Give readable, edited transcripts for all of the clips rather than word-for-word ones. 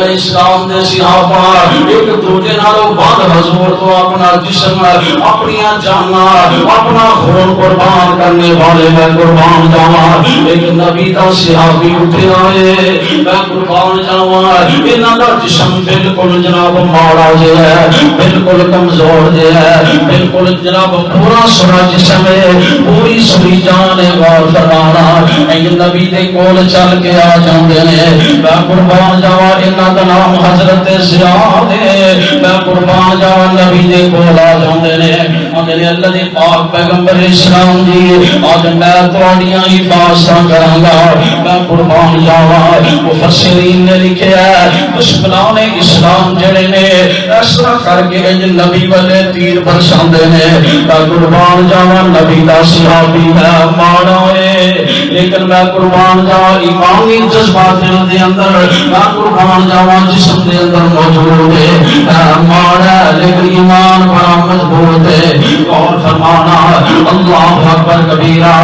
علیہ السلام دے صحابہ ایک دوجے نالوں بعد حضور تو اپنا جسم اپنی جانا اپنا خون قربان کرنے والے میں قربان جاواں ایک نبی دا صحابی اٹھے آئے میں قربان جاواں انہاں دا جسم بالکل جناب ماڑا جے ہے بالکل کمزور جے ہے بالکل جناب پورا سڑا جسم ہے پوری سڑی جان ہے غور فرمانا ایک نبی دے کول چل کے آ جاندے نے میں قربان جاواں انہاں دا نام حضرت زیاد ہے میں قربان جاواں نبی دے کول آ جاندے نے اگلے اللہ دے پاک پیغمبر اسلام جی آج میں تواڈیاں حفاظتاں کراں گا میں قربان جاواں مفسرین نے لکھیا ہے دشمنان اسلام جڑے نے اس طرح کر کے نبی والے تیر برساندے نے میں قربان جاواں نبی دا صحابی ہے ماڑا ہے لیکن میں قربان جاواں ایمانی جذبات دے اندر میں قربان جاواں جسم دے اندر موجود ہے ماڑا لیکن ایمان بڑا مضبوط ہے اور فرمانا اللہ اکبر کبیرہ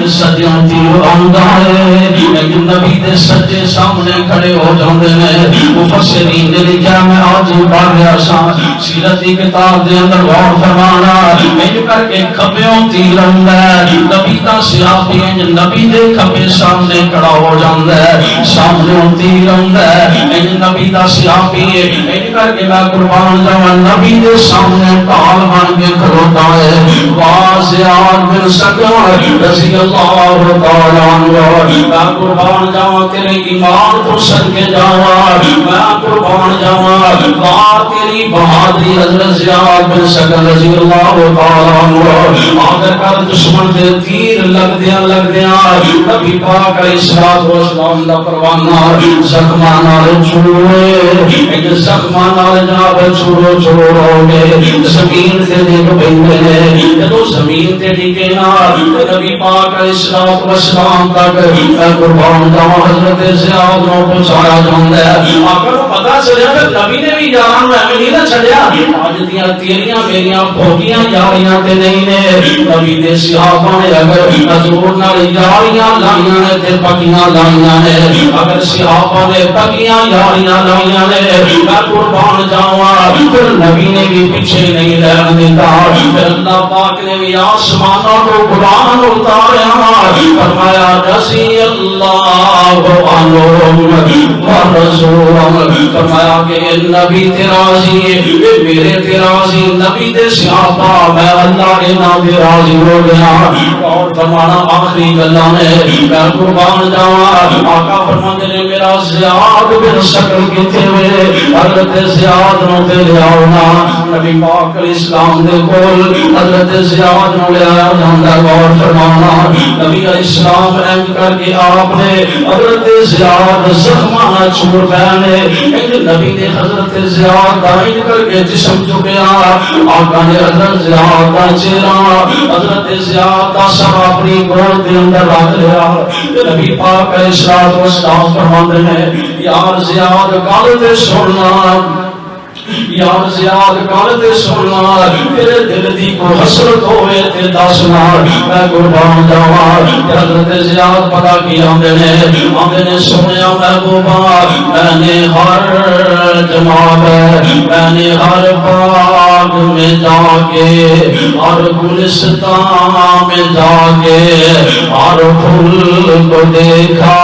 سجدوں تیر آندا ہے لیکن نبی دے سجدے سامنے کھڑے ہو جاندے نے مفسرین نے لکھا میں آج پڑھ رہا سا سیرت کی کتاب دے اندر غور فرمانا انج کر کے کھبیوں تیر آندا ہے نبی دا صحابی نبی دے کھبے سامنے کھڑا ہو جاندا ہے سامنے تیر آندا ہے انج نبی دا صحابی انج کر کے میں قربان جاواں نبی دے سامنے ڈھال بن کے کھڑوتا ہے واسعات بن سکر رضی اللہ تعالی عنہ میں قربان جاواں تیرے ایمان تو صدقے جاواں میں قربان جاواں وار تیری بہادری حضرت زیاد بن سکر رضی اللہ تعالی عنہ آگر کر دشمن دے تیر لگ دیاں نبی پاک علیہ الصلوۃ والسلام دا پروانہ زخماں نال چھوڑے ایک زخماں نال جناب چھوڑو گے زمین تے ڈگ پیندے نے جدوں زمین تے ڈگے نا نبی پاک علیہ الصلوۃ والسلام تک قربان جاواں حضرت زیاد نو پہنچایا جاندا ہے آقا نو پتہ چلیا کہ نبی نے بھی جان میں نہیں نہ چھڑیا اج دیاں تیریاں میریاں بھوکیاں یاریاں تے نہیں نے نبی دے صحابہ نے اگر حضور نال یاریاں لائیاں نے تے پکیاں لائیاں نے اگر صحابہ نے پکیاں یاریاں لائیاں نے میں قربان جاواں پھر نبی نے بھی پیچھے نہیں رہن دیتا پھر اللہ پاک نے بھی آسمانوں کو قرآن اتاریا فرمایا رضی اللہ عنہم ورضوا فرمایا کہ نبی تے راضی ہے میرے تے راضی نبی دے صحابہ میں اللہ کے نام تے راضی ہو گیا اور فرمانا آخری گلاں نے میں قربان جاواں آقا فرماندے نے میرا زیاد بن سکر کتے ہوئے حضرت زیاد نو تے لے آؤ نا نبی پاک علیہ السلام دے کول حضرت زیاد نو لے آیا جاندا اور فرمانا نبی علیہ السلام ایم کر کے آپ نے حضرت زیاد زخماں چھوڑ پہنے ایک نبی نے حضرت زیاد دائیں کر کے جسم جھکیا آقا نے حضرت زیاد کا چہرہ حضرت زیاد کا سر اپنی گود کے اندر رکھ لیا نبی پاک علیہ السلام فرماتے ہیں یار زیاد گل تے سننا یار زیاد گل تے سننا تیرے دل دی کو حسرت ہوئے تے دسنا میں قربان جاواں حضرت زیاد پتہ کی آندے نے سنیا محبوبہ میں نے ہر جناب میں نے ہر باغ میں جا کے ہر گلستان میں جا کے ہر پھول کو دیکھا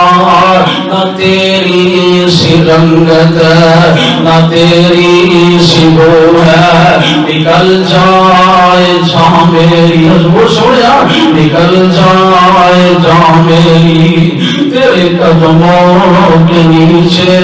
نہ تیری سی رنگت نہ تیری سی بو ہے نکل جائے جہاں میری حضور سنیا نکل جائے جہاں میری تیرے قدموں کے نیچے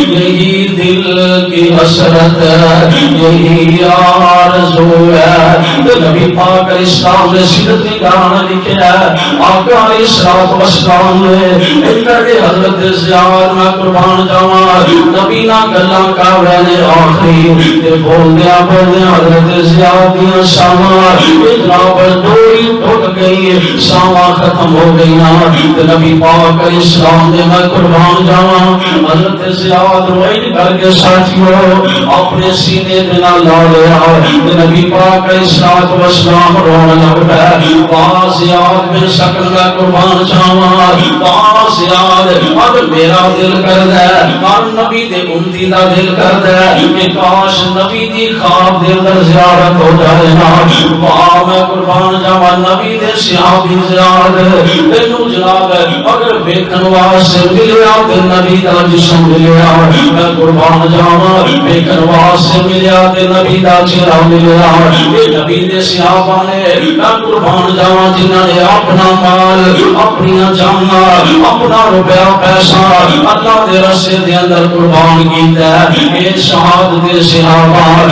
یہی دل کی حسرت ہے یہی آرزو ہے نبی پاک علیہ السلام نے سیرت کی گانا لکھا ہے آقا علیہ السلام نے ایک کر کے حضرت زیاد میں قربان جاواں نبی نہ گلاں کر رہے نے آخری تے بولدیاں حضرت زیاد دیاں شاماں جناب ڈوری ٹوٹ گئی شاماں ختم ہو گئیاں تے نبی پاک علیہ السلام نے میں قربان جاواں حضرت زیاد روئی کر کے ساتھیوں اپنے سینے پہ نہ لا لیا نبی پاک علیہ الصلوۃ والسلام رونے لگ پے باز یاد بے شکل میں قربان جاواں باز یاد اگر میرا دل کردا ہے ہر نبی دے امتی دا دل کردا ہے کہ کاش نبی دی خواب دے اندر زیارت ہو جائے نا واہ میں قربان جاواں نبی دے صحابی زیارت تینوں جناب اگر ویکھن واسطے ملیا تے نبی دا جسم ملیا میں قربان جاواں ویکھن واسطے ملیا تے نبی دا چہرہ ملیا اے نبی دے صحابہ نے میں قربان جاواں جنہاں نے اپنا مال اپنی جاناں اپنا روپیہ پیسہ اللہ دے راستے دے اندر قربان کیتا ہے اے شہادت دے صحابہ